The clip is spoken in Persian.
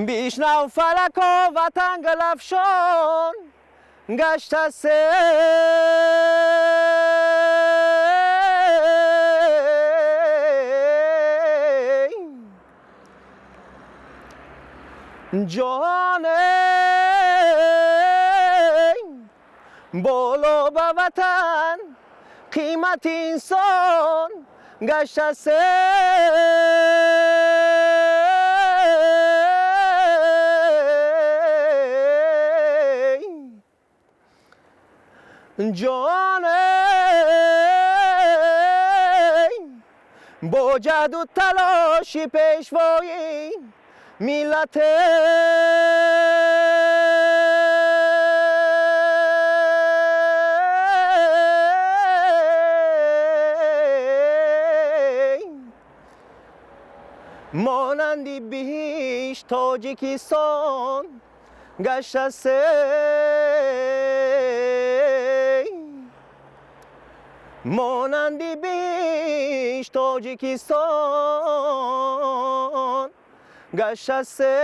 بیشنو فلکا وطن گلفشان گشته سه جهان بالا به وطن قیمت انسان گشته سه جان با جهد و تلاش پیشوایی ملت مانندی بیش تاجیکستان گشته سه مانندی بیش تاجیکستان گشته سه. 「 مانندی بیش تاجیکستان گشته سه مانندی بیش تاجیکستان گشته سه مانندی بیش تاجیکستان گشته سه مانندی بیش تاجیکستان گشته سه مانندی بیش تاجیکستان گشته سه مانندی بیش تاجیکستان گشته سه